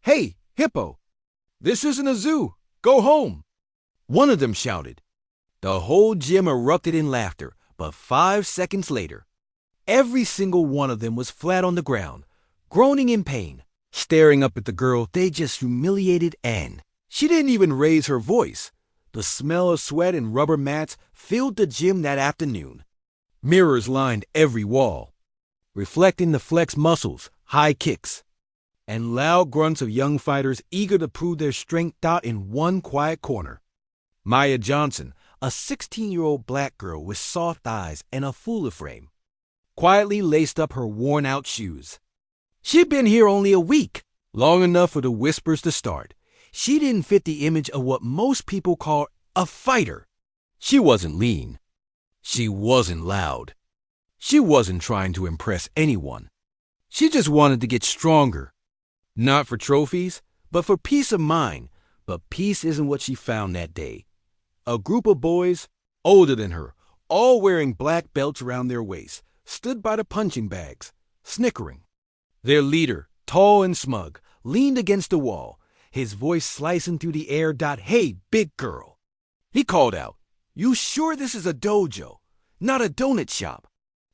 "Hey, Hippo, this isn't a zoo. Go home," one of them shouted. The whole gym erupted in laughter, but 5 seconds later, every single one of them was flat on the ground, groaning in pain, staring up at the girl they just humiliated, and she didn't even raise her voice. The smell of sweat and rubber mats filled the gym that afternoon. Mirrors lined every wall, reflecting the flexed muscles, high kicks, and loud grunts of young fighters eager to prove their strength. In one quiet corner, Maya Johnson, a 16-year-old black girl with soft eyes and a fuller frame, quietly laced up her worn-out shoes. She'd been here only a week, long enough for the whispers to start. She didn't fit the image of what most people call a fighter. She wasn't lean. She wasn't loud. She wasn't trying to impress anyone. She just wanted to get stronger. Not for trophies, but for peace of mind. But peace isn't what she found that day. A group of boys, older than her, all wearing black belts around their waists, stood by the punching bags, snickering. Their leader, tall and smug, leaned against the wall, his voice slicing through the air. "Hey, big girl," he called out. "You sure this is a dojo, not a donut shop?"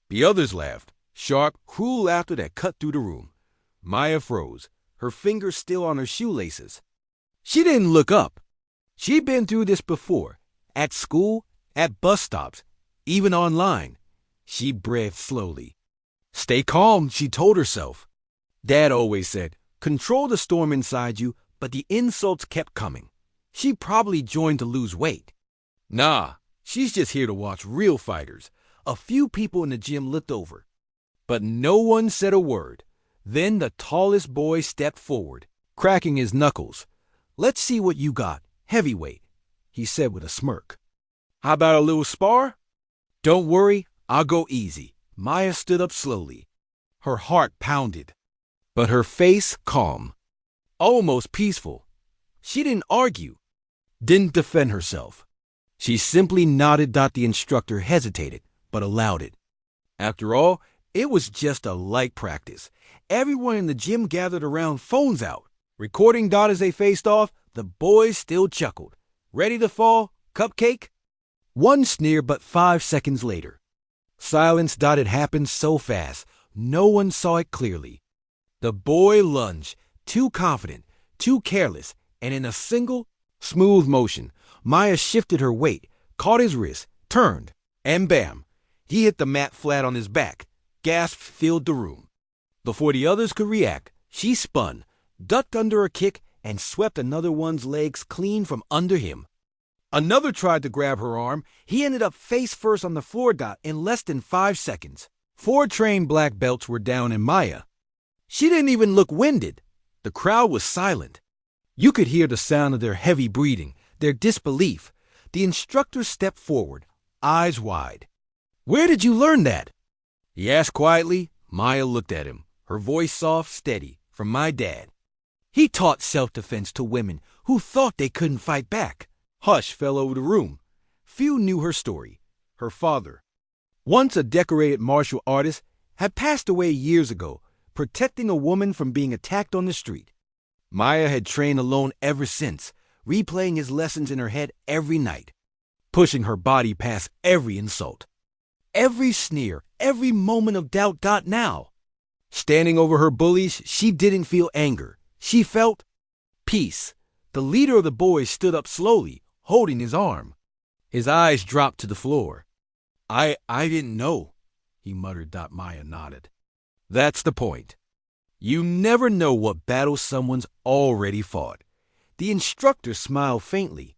The others laughed, sharp, cruel laughter that cut through the room. Maya froze, her fingers still on her shoelaces. She didn't look up. She'd been through this before, at school, at bus stops, even online. She breathed slowly. Stay calm, she told herself. Dad always said, control the storm inside you, but the insults kept coming. She probably joined to lose weight. Nah, she's just here to watch real fighters. A few people in the gym looked over, but no one said a word. Then the tallest boy stepped forward, cracking his knuckles. "Let's see what you got, heavyweight," he said with a smirk. "How about a little spar?" "Don't worry, I'll go easy." Maya stood up slowly. Her heart pounded, but her face calm, almost peaceful. She didn't argue, didn't defend herself. She simply nodded. The instructor hesitated, but allowed it. After all, it was just a light practice. Everyone in the gym gathered around, phones out, recording as they faced off. The boys still chuckled. "Ready to fall, cupcake?" One sneer, but 5 seconds later, silence. It happened so fast, no one saw it clearly. The boy lunged, too confident, too careless, and in a single, smooth motion, Maya shifted her weight, caught his wrist, turned, and bam, he hit the mat flat on his back. Gasps filled the room. Before the others could react, she spun, ducked under a kick, and swept another one's legs clean from under him. Another tried to grab her arm. He ended up face first on the floor. In less than 5 seconds, 4 trained black belts were down, and Maya, she didn't even look winded. The crowd was silent. You could hear the sound of their heavy breathing, their disbelief. The instructor stepped forward, eyes wide. "Where did you learn that?" he asked quietly. Maya looked at him, her voice soft, steady. "From my dad. He taught self-defense to women who thought they couldn't fight back." Hush fell over the room. Few knew her story. Her father, once a decorated martial artist, had passed away years ago, protecting a woman from being attacked on the street. Maya had trained alone ever since, replaying his lessons in her head every night, pushing her body past every insult, every sneer, every moment of doubt. Now, standing over her bullies, she didn't feel anger. She felt peace. The leader of the boys stood up slowly, holding his arm. His eyes dropped to the floor. I didn't know," he muttered. Maya nodded. "That's the point. You never know what battle someone's already fought." The instructor smiled faintly.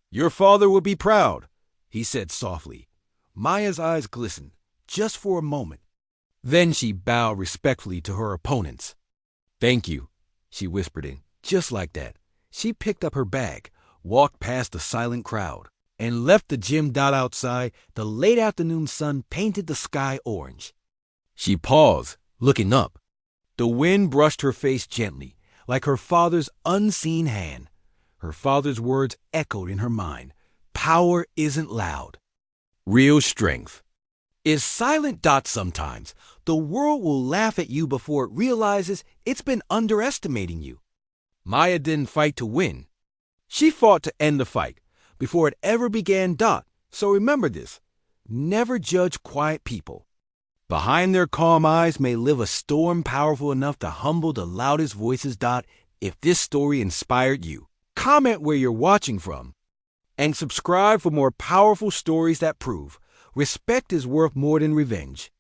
"Your father would be proud," he said softly. Maya's eyes glistened, just for a moment. Then she bowed respectfully to her opponents. "Thank you," she whispered in, just like that. She picked up her bag, walked past the silent crowd, and left the gym. Outside, the late afternoon sun painted the sky orange. She paused, looking up. The wind brushed her face gently, like her father's unseen hand. Her father's words echoed in her mind. Power isn't loud. Real strength is silent. Sometimes the world will laugh at you before it realizes it's been underestimating you. Maya didn't fight to win. She fought to end the fight before it ever began. So remember this. Never judge quiet people. Behind their calm eyes may live a storm powerful enough to humble the loudest voices. If this story inspired you, comment where you're watching from, and subscribe for more powerful stories that prove respect is worth more than revenge.